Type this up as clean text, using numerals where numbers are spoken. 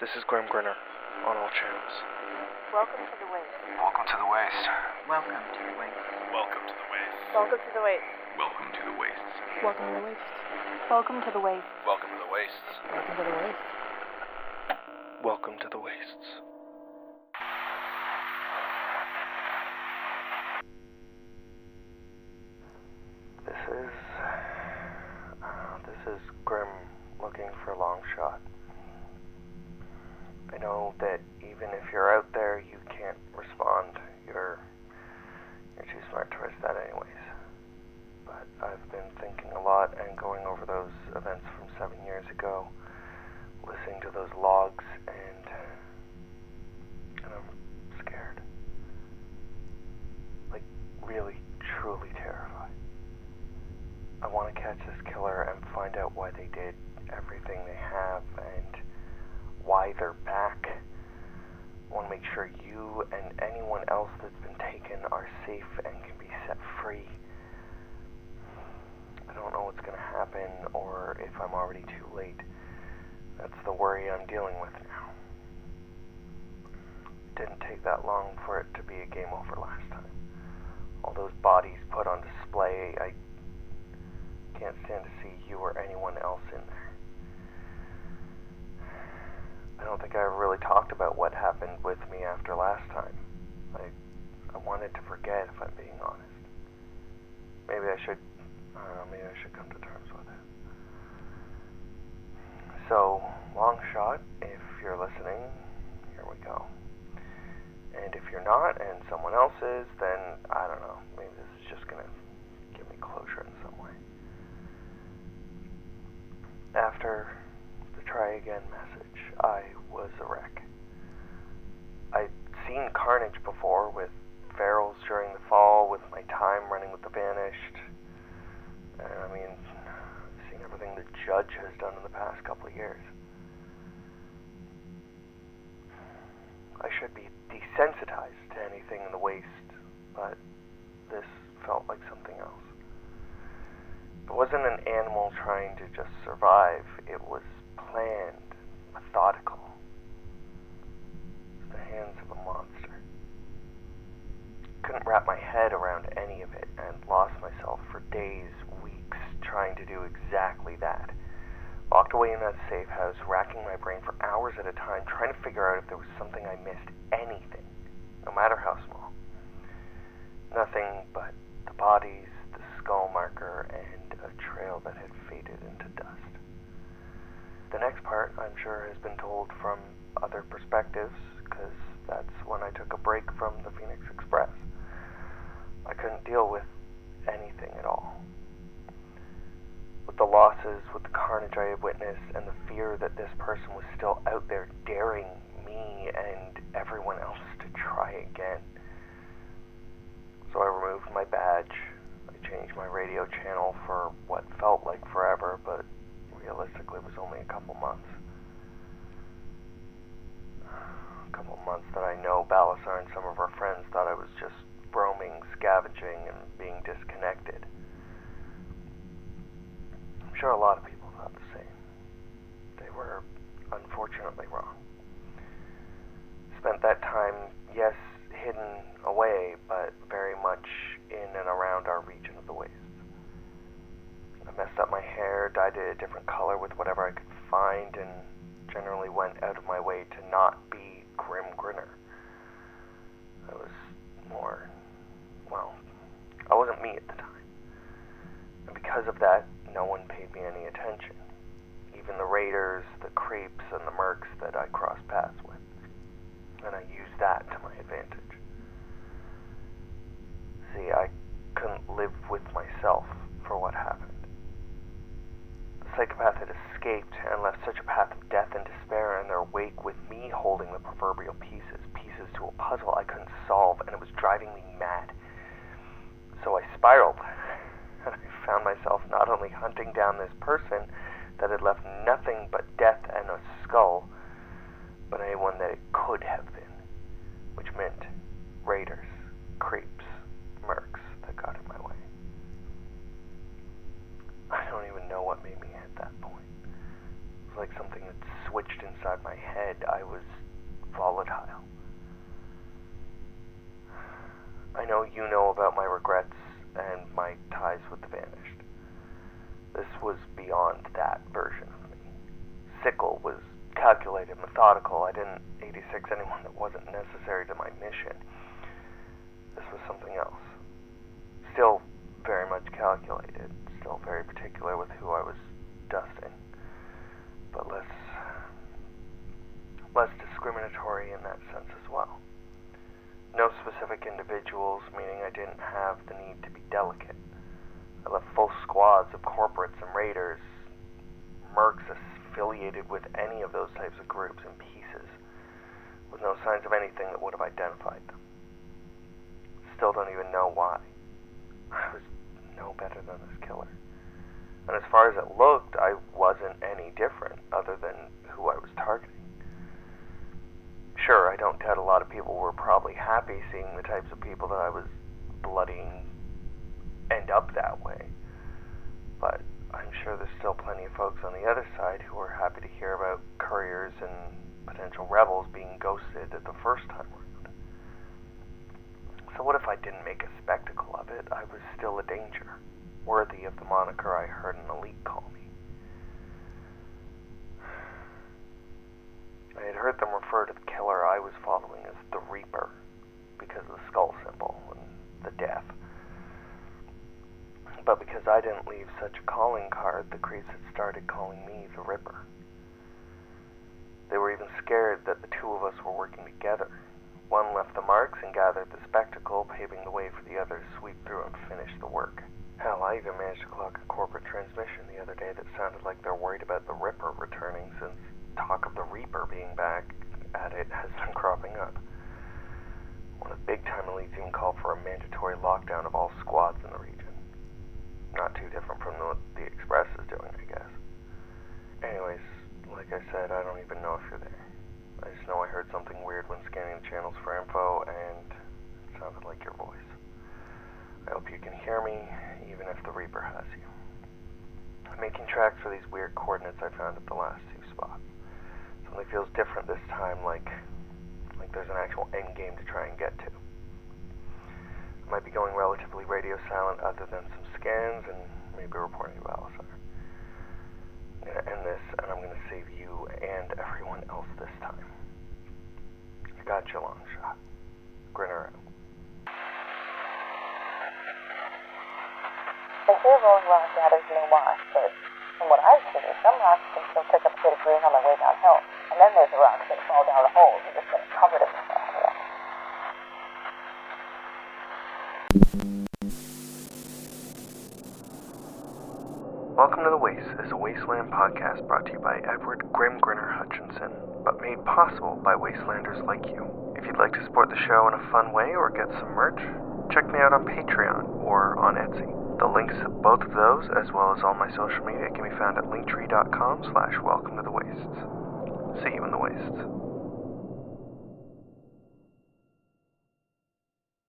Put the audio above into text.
This is Grimm Grinner on all channels. Welcome to the waste. Welcome to the waste. Welcome to the waste. Welcome to the waste. Welcome to the waste. Welcome to the waste. Welcome to the waste. Welcome to the waste. Welcome to the waste. Welcome to the waste. Welcome to the wastes. This is Grimm looking for long shot. I know that even if you're out there, you can't respond. You're too smart to risk that anyways. But I've been thinking a lot and going over those events from 7 years ago, listening to those logs, and I'm scared. Like, really, truly terrified. I want to catch this killer and find out why they did everything they have and why they're back. I want to make sure you and anyone else that's been taken are safe and can be set free. I don't know what's going to happen or if I'm already too late. That's the worry I'm dealing with now. It didn't take that long for it to be a game over last time. All those bodies put on display, I can't stand to see you or anyone else in there. I don't think I ever really talked about what happened with me after last time. I wanted to forget, if I'm being honest. Maybe I should come to terms with it. So, long shot, if you're listening, here we go. And if you're not, and someone else is, then, I don't know, maybe this is just gonna give me closure in some way. After the try again message, I was a wreck. I'd seen carnage before with ferals during the fall, with my time running with the vanished. I mean, I've seen everything the judge has done in the past couple of years. I should be desensitized to anything in the waste, but this felt like something else. It wasn't an animal trying to just survive. It was planned, methodical. It was the hands of a monster. Couldn't wrap my head around any of it and lost myself for days, weeks, trying to do exactly that. Locked away in that safe house, racking my brain for hours at a time, trying to figure out if there was something I missed, anything, no matter how small. Nothing but the bodies, the skull marker, and a trail that had faded into dust. The next part, I'm sure, has been told from other perspectives, because that's when I took a break from the Phoenix Express. I couldn't deal with anything at all. With the losses, with the carnage I had witnessed, and the fear that this person was still out there daring me and everyone else to try again. So I removed my badge. I changed my radio channel for what felt like forever, but realistically was only a couple months. A couple months that I know Balasar and some of our friends thought I was just roaming, scavenging, and being disconnected. I'm sure a lot of people thought the same. They were unfortunately wrong. Spent that time, yes, hidden away, but very much in and around our region of the waste. I messed up my hair, dyed it a different color with whatever I could find, and generally went out of my way to not be Grimm Grinner. I was more, well, I wasn't me at the time. And because of that, no one paid me any attention. Even the raiders, the creeps, and the mercs that I crossed paths with. And I used that to my advantage. See, I couldn't live with myself for what happened. The psychopath had escaped and left such a path of death and despair in their wake, with me holding the proverbial pieces to a puzzle I couldn't solve, and it was driving me mad. So I spiraled, and I found myself not only hunting down this person that had left nothing but death and a skull, but anyone that it could have been, which meant raiders, creeps, mercs that got in my way. I don't even know what made me hit that point. It was like something the switched inside my head. I was volatile. I know you know about my regrets and my ties with the vanished. This was beyond that version of me. Sickle was calculated, methodical. I didn't 86 anyone that wasn't necessary to my mission. This was something else. Still very much calculated, still very particular with who I was dusting, but less discriminatory in that sense as well. No specific individuals, meaning I didn't have the need to be delicate. I left full squads of corporates and raiders, mercs affiliated with any of those types of groups in pieces, with no signs of anything that would have identified them. Still don't even know why. I was no better than this killer. And as far as it looked, I wasn't any different other than who I was targeting. Sure, I don't doubt a lot of people were probably happy seeing the types of people that I was bloodying end up that way. But I'm sure there's still plenty of folks on the other side who are happy to hear about couriers and potential rebels being ghosted at the first time around. So what if I didn't make a spectacle of it? I was still a danger, worthy of the moniker I heard an elite call me. I had heard them refer to the killer I was following as the Reaper, because of the skull symbol and the death. But because I didn't leave such a calling card, the creeps had started calling me the Ripper. They were even scared that the two of us were working together. One left the marks and gathered the spectacle, paving the way for the other to sweep through and finish the work. Hell, I even managed to clock a corporate transmission the other day that sounded like they're worried about the Ripper returning, since talk of the Reaper being back at it has been cropping up. One of the big-time elites even called for a mandatory lockdown of all squads in the region. Not too different from what the Express is doing, I guess. Anyways, like I said, I don't even know if you're there. I just know I heard something weird when scanning the channels for info, and it sounded like your voice. I hope you can hear me, even if the Reaper has you. I'm making tracks for these weird coordinates I found at the last two spots. Something feels different this time, like there's an actual end game to try and get to. I might be going relatively radio silent other than some scans and maybe reporting to Alisar. I'm going to end this, and I'm going to save you and everyone else this time. I got you, long shot. Grinner out. They say rolling rock gathers no moss, but from what I've seen, some rocks can still pick up a bit of green on their way downhill, and then there's the rocks that fall down the hole and just get covered in stuff. Welcome to The Waste is a Wasteland podcast brought to you by Edward Grimm Grinner Hutchinson, but made possible by Wastelanders like you. If you'd like to support the show in a fun way or get some merch, check me out on Patreon or on Etsy. The links to both of those, as well as all my social media, can be found at linktree.com/welcome to the wastes. See you in the wastes.